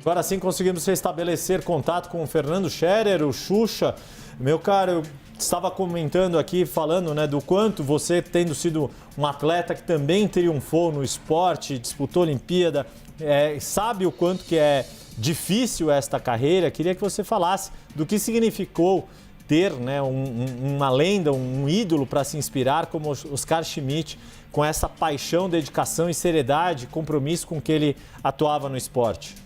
Agora sim conseguimos restabelecer contato com o Fernando Scherer, o Xuxa. Meu caro, eu estava comentando aqui, falando, né, do quanto você, tendo sido um atleta que também triunfou no esporte, disputou Olimpíada, sabe o quanto que é difícil esta carreira. Queria que você falasse do que significou ter, né, uma lenda, um ídolo para se inspirar como Oscar Schmidt, com essa paixão, dedicação e seriedade, compromisso com que ele atuava no esporte.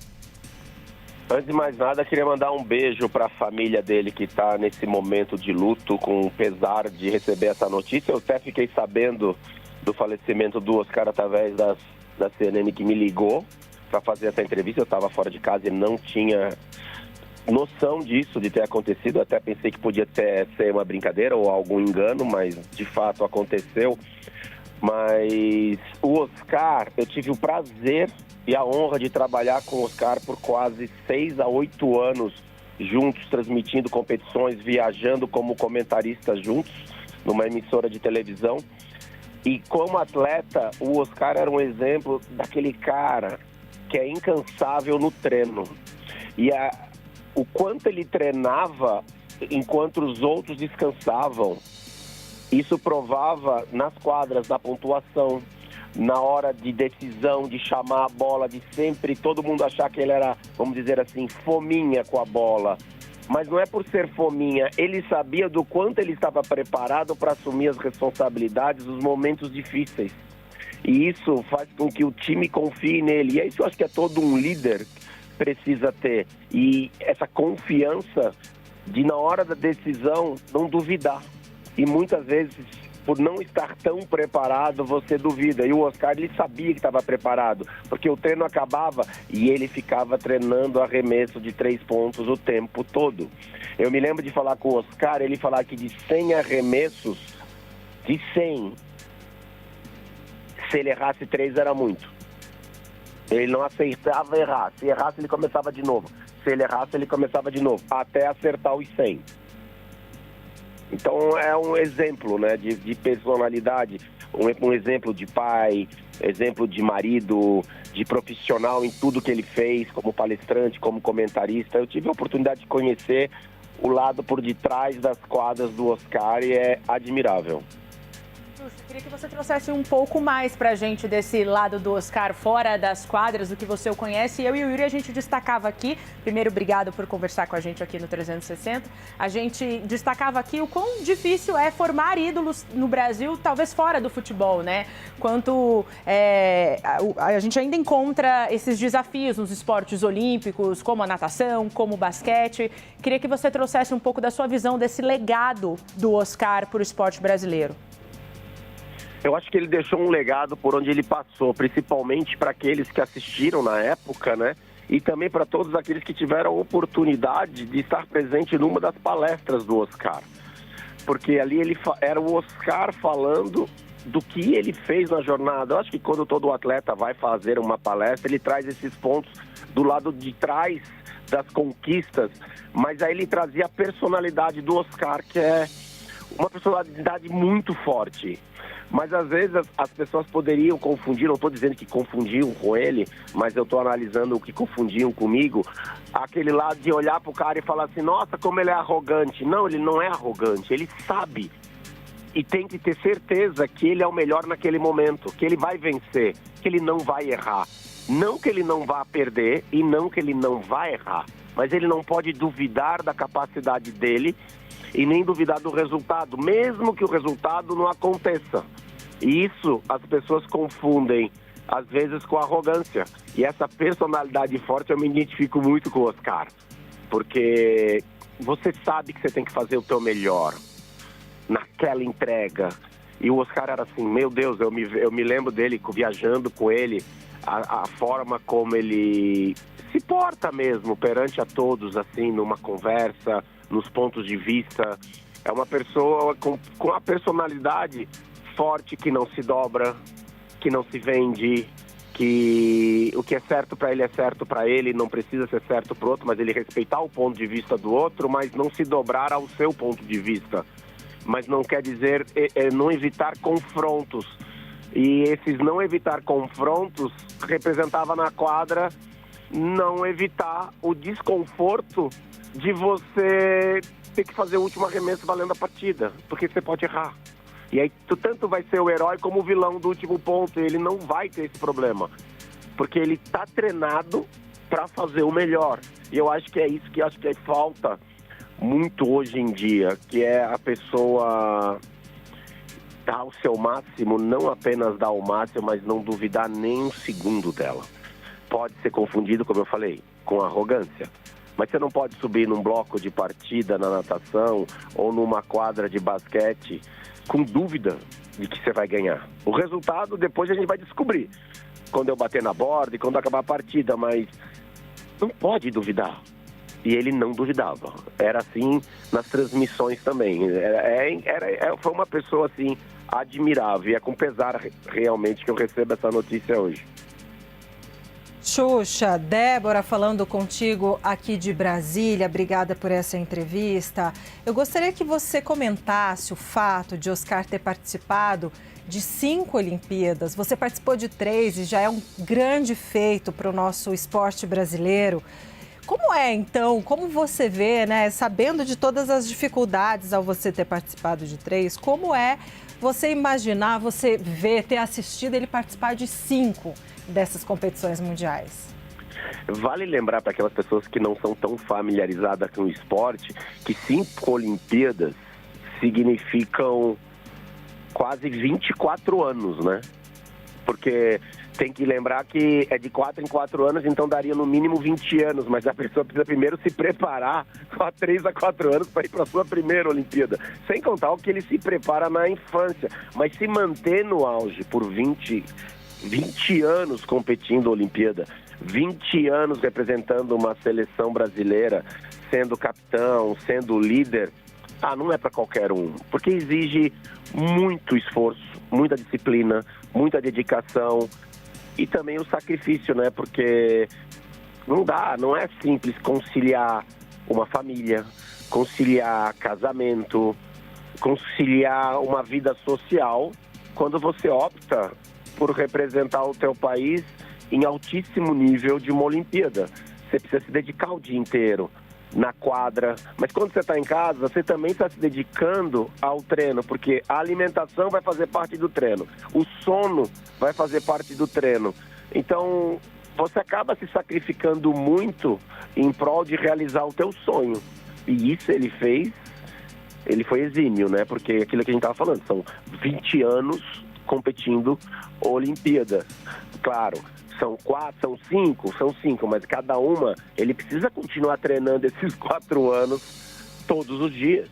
Antes de mais nada, queria mandar um beijo para a família dele que está nesse momento de luto, com o pesar de receber essa notícia. Eu até fiquei sabendo do falecimento do Oscar através da CNN, que me ligou para fazer essa entrevista. Eu estava fora de casa e não tinha noção disso, de ter acontecido. Eu até pensei que podia ser uma brincadeira ou algum engano, mas de fato aconteceu. Mas o Oscar, eu tive o prazer e a honra de trabalhar com o Oscar por quase 6 a 8 anos juntos, transmitindo competições, viajando como comentaristas juntos numa emissora de televisão. E como atleta, o Oscar era um exemplo daquele cara que é incansável no treino. E o quanto ele treinava enquanto os outros descansavam, isso provava nas quadras da pontuação, na hora de decisão, de chamar a bola, de sempre todo mundo achar que ele era, vamos dizer assim, fominha com a bola. Mas não é por ser fominha, ele sabia do quanto ele estava preparado para assumir as responsabilidades nos momentos difíceis. E isso faz com que o time confie nele. E é isso, eu acho que é todo um líder precisa ter. E essa confiança de, na hora da decisão, não duvidar. E muitas vezes, por não estar tão preparado, você duvida. E o Oscar, ele sabia que estava preparado, porque o treino acabava e ele ficava treinando arremesso de 3 pontos o tempo todo. Eu me lembro de falar com o Oscar, ele falar que de 100 arremessos, de 100, se ele errasse 3 era muito. Ele não aceitava errar. Se errasse, ele começava de novo. Se ele errasse, ele começava de novo, até acertar os 100. Então é um exemplo, né, de personalidade, um exemplo de pai, exemplo de marido, de profissional em tudo que ele fez, como palestrante, como comentarista. Eu tive a oportunidade de conhecer o lado por detrás das quadras do Oscar e é admirável. Eu queria que você trouxesse um pouco mais pra gente desse lado do Oscar, fora das quadras, do que você o conhece. Eu e o Yuri, a gente destacava aqui, primeiro, obrigado por conversar com a gente aqui no 360, a gente destacava aqui o quão difícil é formar ídolos no Brasil, talvez fora do futebol, né? Quanto a gente ainda encontra esses desafios nos esportes olímpicos, como a natação, como o basquete. Queria que você trouxesse um pouco da sua visão desse legado do Oscar para o esporte brasileiro. Eu acho que ele deixou um legado por onde ele passou, principalmente para aqueles que assistiram na época, né? E também para todos aqueles que tiveram a oportunidade de estar presente numa das palestras do Oscar. Porque ali era o Oscar falando do que ele fez na jornada. Eu acho que quando todo atleta vai fazer uma palestra, ele traz esses pontos do lado de trás das conquistas, mas aí ele trazia a personalidade do Oscar, que é uma personalidade muito forte. Mas às vezes as pessoas poderiam confundir, não estou dizendo que confundiam com ele, mas eu estou analisando o que confundiam comigo, aquele lado de olhar para o cara e falar assim, nossa, como ele é arrogante. Não, ele não é arrogante, ele sabe e tem que ter certeza que ele é o melhor naquele momento, que ele vai vencer, que ele não vai errar. Não que ele não vá perder e não que ele não vai errar, mas ele não pode duvidar da capacidade dele e nem duvidar do resultado, mesmo que o resultado não aconteça. E isso as pessoas confundem, às vezes, com arrogância. E essa personalidade forte eu me identifico muito com o Oscar, porque você sabe que você tem que fazer o teu melhor naquela entrega. E o Oscar era assim, meu Deus, eu me lembro dele viajando com ele, a forma como ele se porta mesmo perante a todos, assim, numa conversa, nos pontos de vista. É uma pessoa com a personalidade forte, que não se dobra, que não se vende, que o que é certo para ele é certo para ele, não precisa ser certo para o outro, mas ele respeitar o ponto de vista do outro, mas não se dobrar ao seu ponto de vista. Mas não quer dizer não evitar confrontos. E esses não evitar confrontos representava na quadra não evitar o desconforto de você ter que fazer o último arremesso valendo a partida, porque você pode errar. E aí tu tanto vai ser o herói como o vilão do último ponto, e ele não vai ter esse problema, porque ele tá treinado para fazer o melhor. E eu acho que é isso que falta muito hoje em dia, que é a pessoa dar o seu máximo, não apenas dar o máximo, mas não duvidar nem um segundo dela. Pode ser confundido, como eu falei, com arrogância. Mas você não pode subir num bloco de partida na natação ou numa quadra de basquete com dúvida de que você vai ganhar. O resultado depois a gente vai descobrir, quando eu bater na borda e quando acabar a partida, mas não pode duvidar. E ele não duvidava. Era assim nas transmissões também. Foi uma pessoa assim admirável, e é com pesar realmente que eu recebo essa notícia hoje. Xuxa, Débora falando contigo aqui de Brasília, obrigada por essa entrevista. Eu gostaria que você comentasse o fato de Oscar ter participado de 5 Olimpíadas. Você participou de 3 e já é um grande feito para o nosso esporte brasileiro. Como é, então, como você vê, né, sabendo de todas as dificuldades ao você ter participado de 3, como é você imaginar, você ver, ter assistido ele participar de 5 dessas competições mundiais? Vale lembrar para aquelas pessoas que não são tão familiarizadas com o esporte, que 5 Olimpíadas significam quase 24 anos, né? Porque tem que lembrar que é de 4 em 4 anos, então daria no mínimo 20 anos, mas a pessoa precisa primeiro se preparar há 3 a 4 anos para ir para a sua primeira Olimpíada. Sem contar o que ele se prepara na infância, mas se manter no auge por 20 anos competindo a Olimpíada, 20 anos representando uma seleção brasileira, sendo capitão, sendo líder, não é para qualquer um, porque exige muito esforço, muita disciplina, muita dedicação e também o sacrifício, né? Porque não é simples conciliar uma família, conciliar casamento, conciliar uma vida social quando você opta por representar o teu país em altíssimo nível de uma Olimpíada. Você precisa se dedicar o dia inteiro na quadra, mas quando você está em casa, você também está se dedicando ao treino, porque a alimentação vai fazer parte do treino, o sono vai fazer parte do treino. Então, você acaba se sacrificando muito em prol de realizar o teu sonho. E isso ele fez, ele foi exímio, né? Porque aquilo que a gente estava falando, são 20 anos competindo Olimpíada. Claro, são 4, são 5, mas cada uma, ele precisa continuar treinando esses 4 anos todos os dias.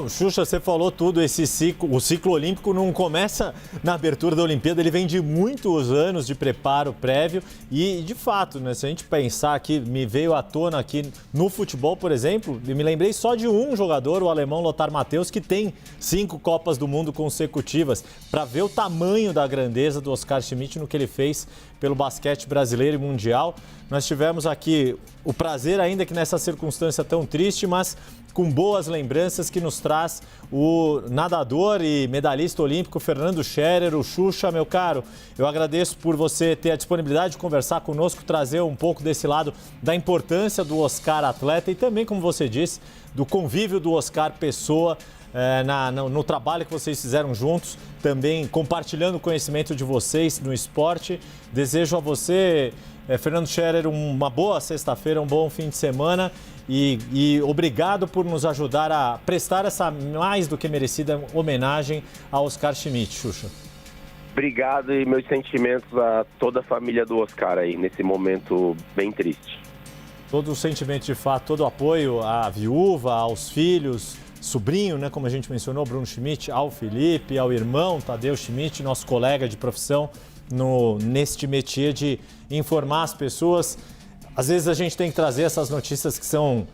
Xuxa, você falou tudo, o ciclo olímpico não começa na abertura da Olimpíada, ele vem de muitos anos de preparo prévio e, de fato, né, se a gente pensar aqui, me veio à tona aqui no futebol, por exemplo, e me lembrei só de um jogador, o alemão Lothar Matthäus, que tem 5 Copas do Mundo consecutivas, para ver o tamanho da grandeza do Oscar Schmidt no que ele fez pelo basquete brasileiro e mundial. Nós tivemos aqui o prazer, ainda que nessa circunstância tão triste, mas com boas lembranças, que nos traz o nadador e medalhista olímpico Fernando Scherer. O Xuxa, meu caro, eu agradeço por você ter a disponibilidade de conversar conosco, trazer um pouco desse lado da importância do Oscar atleta e também, como você disse, do convívio do Oscar pessoa no trabalho que vocês fizeram juntos, também compartilhando o conhecimento de vocês no esporte. Desejo a você, Fernando Scherer, uma boa sexta-feira, um bom fim de semana e obrigado por nos ajudar a prestar essa mais do que merecida homenagem a Oscar Schmidt, Xuxa. Obrigado e meus sentimentos a toda a família do Oscar aí, nesse momento bem triste. Todo o sentimento de fato, todo o apoio à viúva, aos filhos, sobrinho, né, como a gente mencionou, Bruno Schmidt, ao Felipe, ao irmão Tadeu Schmidt, nosso colega de profissão neste métier de informar as pessoas. Às vezes a gente tem que trazer essas notícias que são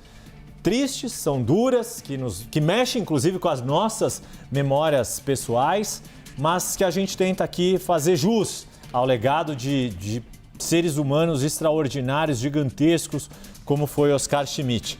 tristes, são duras, que mexem inclusive com as nossas memórias pessoais, mas que a gente tenta aqui fazer jus ao legado de seres humanos extraordinários, gigantescos, como foi Oscar Schmidt.